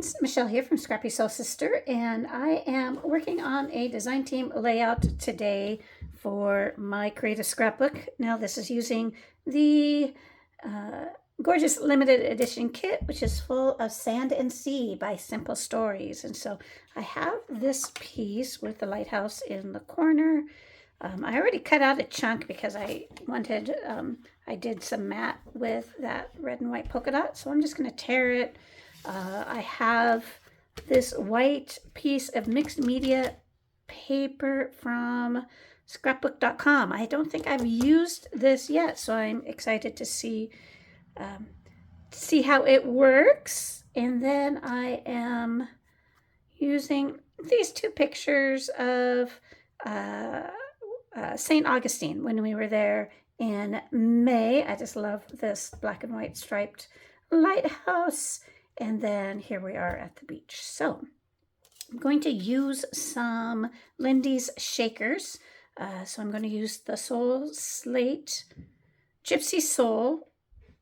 friends, Michelle here from Scrappy Soul Sister, and I am working on a design team layout today for my creative scrapbook. Now, this is using the uh, gorgeous limited edition kit, which is full of Sand and Sea by Simple Stories. And so I have this piece with the lighthouse in the corner. I already cut out a chunk because I wanted, I did some matte with that red and white polka dot, so I'm just going to tear it. I have this white piece of mixed media paper from scrapbook.com. I don't think I've used this yet, so I'm excited to see how it works. And then I am using these two pictures of St. Augustine when we were there in May. I just love this black and white striped lighthouse. And then here we are at the beach. So I'm going to use some Lindy's shakers. So I'm going to use the Soul Slate, Gypsy Soul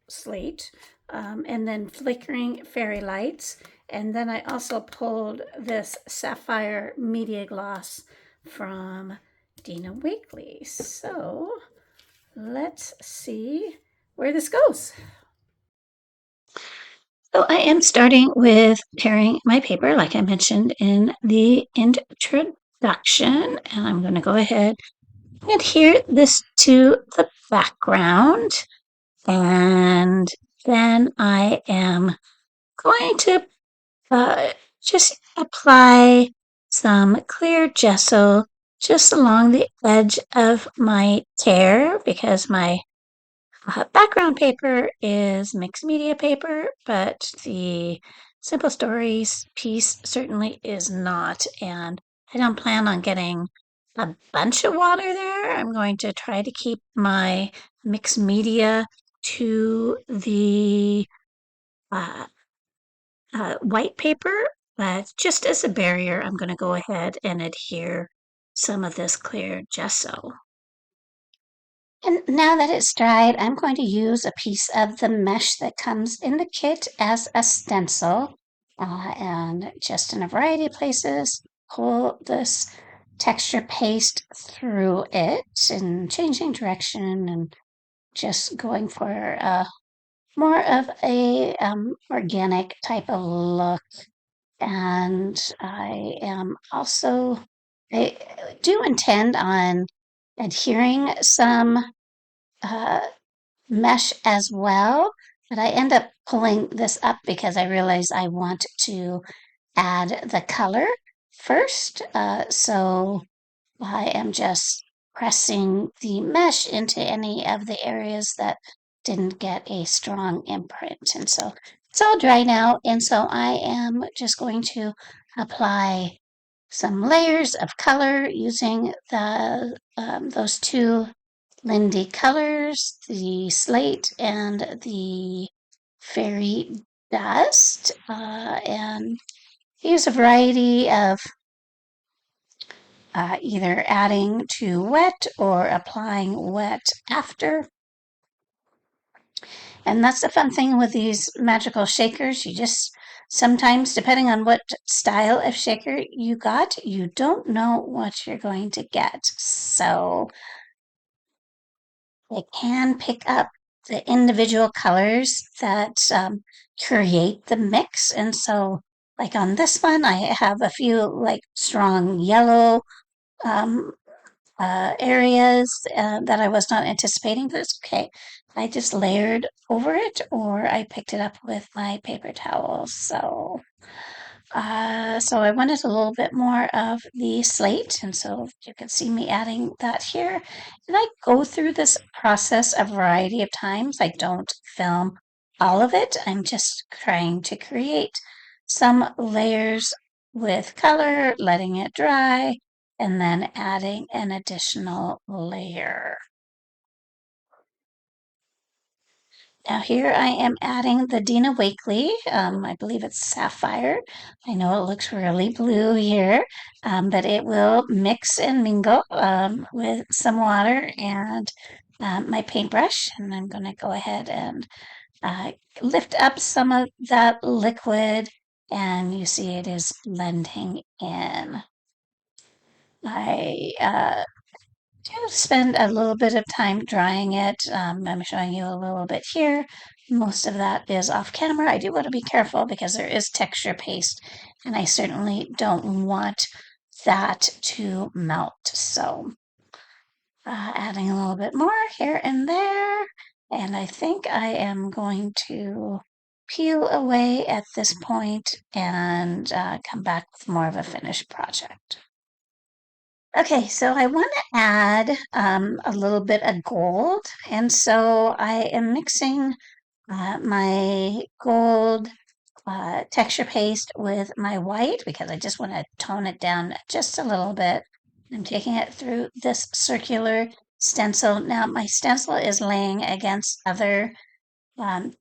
Slate, and then Flickering Fairy Lights. And then I also pulled this Sapphire Media Gloss from Dina Wakley. So let's see where this goes. So I am starting with tearing my paper, like I mentioned in the introduction, and I'm going to go ahead and adhere this to the background. And then I am going to just apply some clear gesso just along the edge of my tear because my background paper is mixed media paper, but the Simple Stories piece certainly is not. And I don't plan on getting a bunch of water there. I'm going to try to keep my mixed media to the white paper, but just as a barrier, I'm going to go ahead and adhere some of this clear gesso. And now that it's dried, I'm going to use a piece of the mesh that comes in the kit as a stencil, and just in a variety of places, pull this texture paste through it and changing direction and just going for more of a organic type of look. And I do intend on adhering some uh, mesh as well, but I end up pulling this up because I realize I want to add the color first. So I am just pressing the mesh into any of the areas that didn't get a strong imprint. And so it's all dry now. And so I am just going to apply some layers of color using those two Lindy colors, the slate and the fairy dust, and use a variety of either adding to wet or applying wet after. And that's the fun thing with these magical shakers. You just sometimes, depending on what style of shaker you got, you don't know what you're going to get. So they can pick up the individual colors that create the mix. And so, like on this one, I have a few like strong yellow um, areas that I was not anticipating, but it's okay. I just layered over it or I picked it up with my paper towels. So I wanted a little bit more of the slate, and so you can see me adding that here. And I go through this process a variety of times. I don't film all of it. I'm just trying to create some layers with color, letting it dry, and then adding an additional layer. Now here I am adding the Dina Wakley. I believe it's sapphire. I know it looks really blue here, but it will mix and mingle with some water and my paintbrush. And I'm going to go ahead and lift up some of that liquid and you see it is blending in. I do spend a little bit of time drying it. I'm showing you a little bit here. Most of that is off camera. I do want to be careful because there is texture paste, and I certainly don't want that to melt. So adding a little bit more here and there. And I think I am going to peel away at this point and come back with more of a finished project. Okay, so I want to add a little bit of gold. And so I am mixing my gold texture paste with my white because I just want to tone it down just a little bit. I'm taking it through this circular stencil. Now my stencil is laying against other um,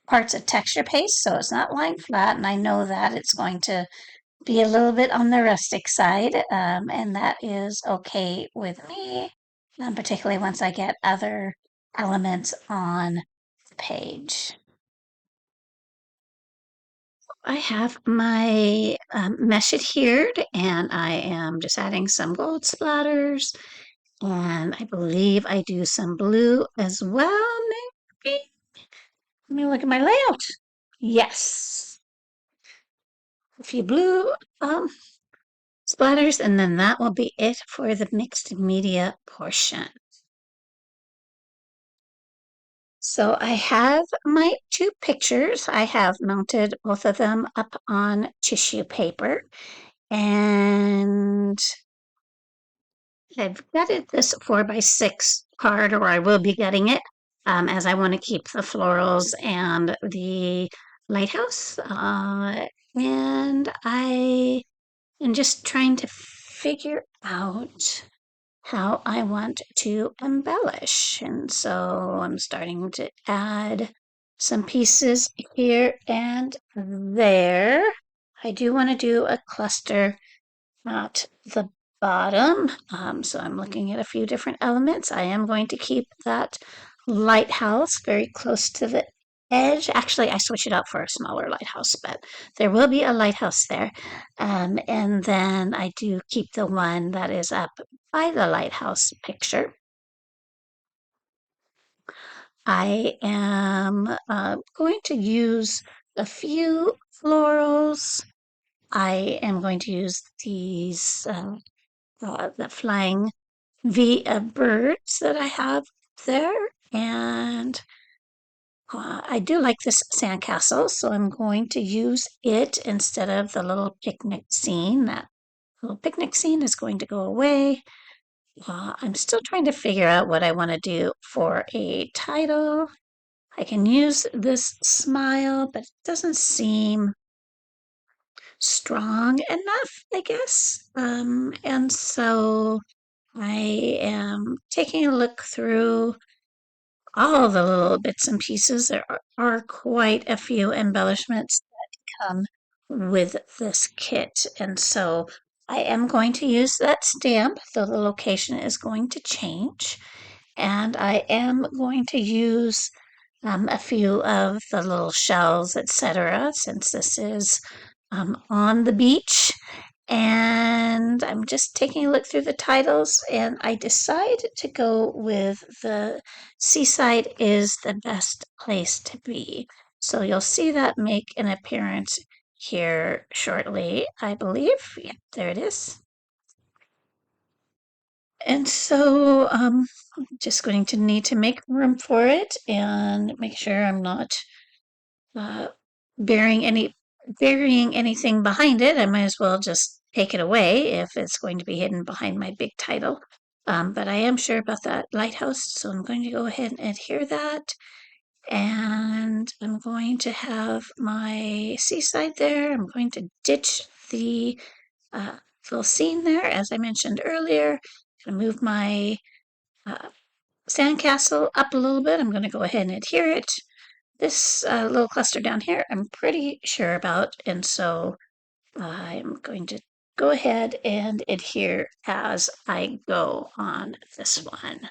parts of texture paste, so it's not lying flat, and I know that it's going to be a little bit on the rustic side, and that is okay with me, particularly once I get other elements on the page. I have my mesh adhered, and I am just adding some gold splatters, and I believe I do some blue as well, maybe. Let me look at my layout. Yes, a few blue splatters, and then that will be it for the mixed media portion. So I have my two pictures. I have mounted both of them up on tissue paper, and I've gutted this 4x6 card, or I will be gutting it, as I want to keep the florals and the lighthouse. And I am just trying to figure out how I want to embellish. And so I'm starting to add some pieces here and there. I do want to do a cluster at the bottom. So I'm looking at a few different elements. I am going to keep that lighthouse very close to the edge. Actually, I switch it out for a smaller lighthouse, but there will be a lighthouse there. And then I do keep the one that is up by the lighthouse picture. I am going to use a few florals. I am going to use these the flying V birds that I have there. And I do like this sandcastle, so I'm going to use it instead of the little picnic scene. That little picnic scene is going to go away. I'm still trying to figure out what I want to do for a title. I can use this smile, but it doesn't seem strong enough, I guess. And so I am taking a look through all the little bits and pieces. There are quite a few embellishments that come with this kit. And so I am going to use that stamp, though the location is going to change. And I am going to use a few of the little shells, etc., since this is on the beach. And I'm just taking a look through the titles, and I decided to go with the seaside is the best place to be. So you'll see that make an appearance here shortly, I believe. Yep, there it is. And so I'm just going to need to make room for it and make sure I'm not uh, burying anything behind it. I might as well just take it away if it's going to be hidden behind my big title. But I am sure about that lighthouse, so I'm going to go ahead and adhere that. And I'm going to have my seaside there. I'm going to ditch the full scene there, as I mentioned earlier. I'm going to move my sandcastle up a little bit. I'm going to go ahead and adhere it. This little cluster down here, I'm pretty sure about, and so I'm going to go ahead and adhere as I go on this one.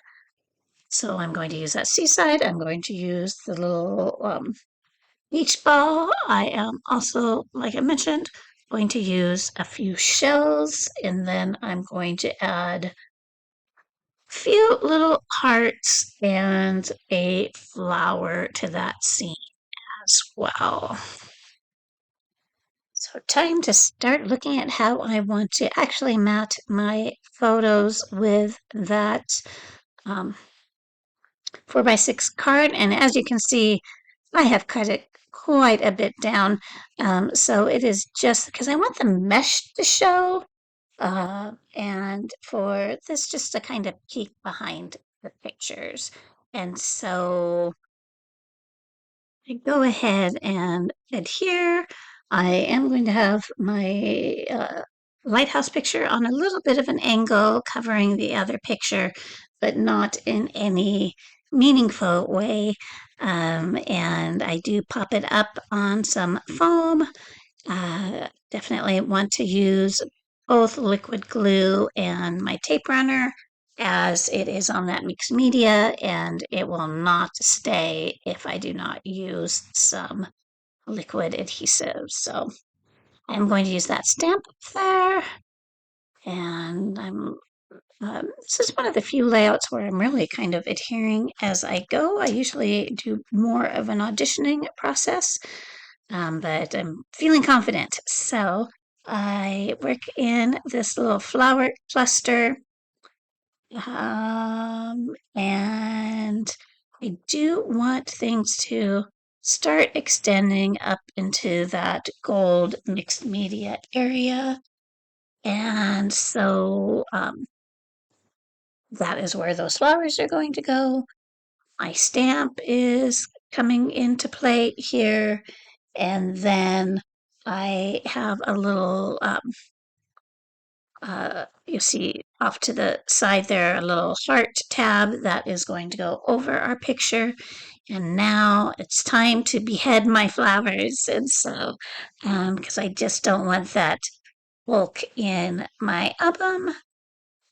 So I'm going to use that seaside. I'm going to use the little beach ball. I am also, like I mentioned, going to use a few shells, and then I'm going to add a few little hearts and a flower to that scene as well. So time to start looking at how I want to actually mat my photos with that 4x6 card. And as you can see, I have cut it quite a bit down. So it is just because I want the mesh to show, and for this just to kind of peek behind the pictures. And so I go ahead and adhere. I am going to have my lighthouse picture on a little bit of an angle covering the other picture, but not in any meaningful way. And I do pop it up on some foam. Definitely want to use both liquid glue and my tape runner, as it is on that mixed media and it will not stay if I do not use some liquid adhesive. So I'm going to use that stamp up there, and this is one of the few layouts where I'm really kind of adhering as I go. I usually do more of an auditioning process, but I'm feeling confident. So I work in this little flower cluster, and I do want things to start extending up into that gold mixed media area. And so that is where those flowers are going to go. My stamp is coming into play here. And then I have a little, you see off to the side there, a little heart tab that is going to go over our picture. And now it's time to behead my flowers. And so, because I just don't want that bulk in my album.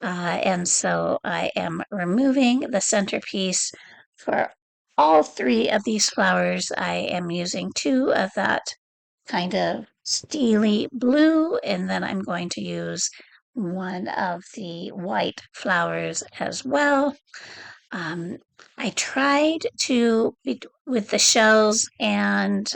And so I am removing the centerpiece for all three of these flowers. I am using two of that kind of steely blue, and then I'm going to use one of the white flowers as well. Um, I tried to, with the shells and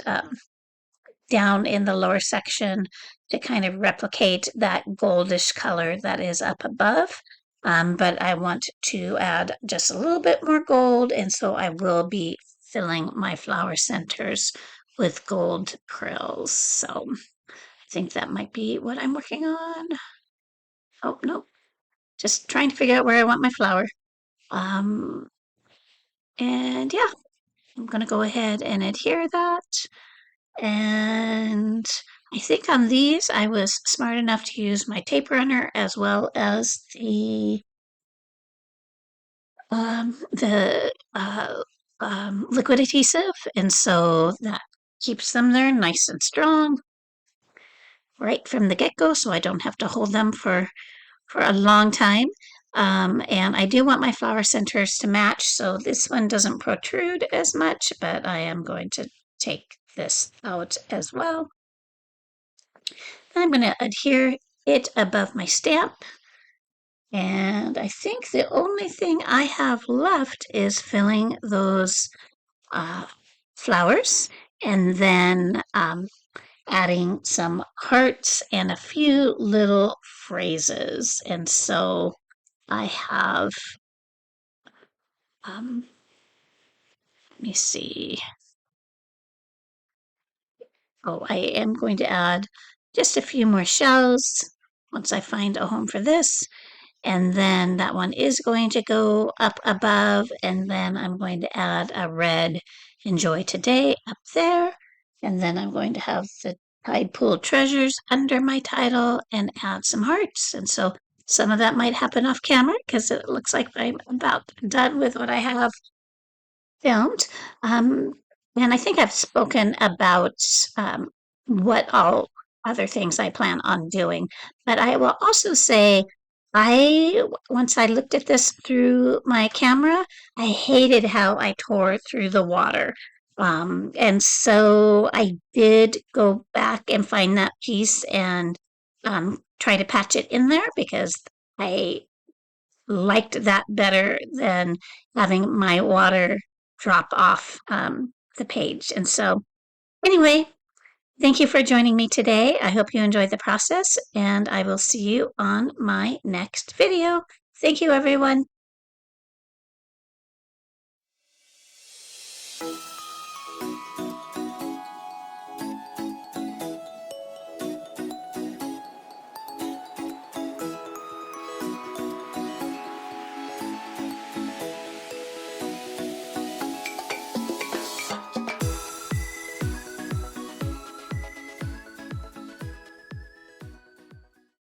down in the lower section, to kind of replicate that goldish color that is up above. But I want to add just a little bit more gold, and so I will be filling my flower centers with gold krills. So I think that might be what I'm working on. Oh, no, just trying to figure out where I want my flower. Um, and yeah, I'm going to go ahead and adhere that. And I think on these, I was smart enough to use my tape runner as well as the liquid adhesive. And so that keeps them there nice and strong right from the get-go, so I don't have to hold them for a long time. And I do want my flower centers to match, so this one doesn't protrude as much, but I am going to take this out as well. I'm going to adhere it above my stamp. And I think the only thing I have left is filling those uh, flowers, and then adding some hearts and a few little phrases. And so I have, let me see. Oh, I am going to add just a few more shells once I find a home for this. And then that one is going to go up above, and then I'm going to add a red Enjoy Today up there. And then I'm going to have the Tide Pool Treasures under my title and add some hearts. And so some of that might happen off camera because it looks like I'm about done with what I have filmed. Um, and I think I've spoken about what all other things I plan on doing. But I will also say, once I looked at this through my camera, I hated how I tore through the water. And so I did go back and find that piece and try to patch it in there because I liked that better than having my water drop off the page. And so, anyway, thank you for joining me today. I hope you enjoyed the process, and I will see you on my next video. Thank you, everyone.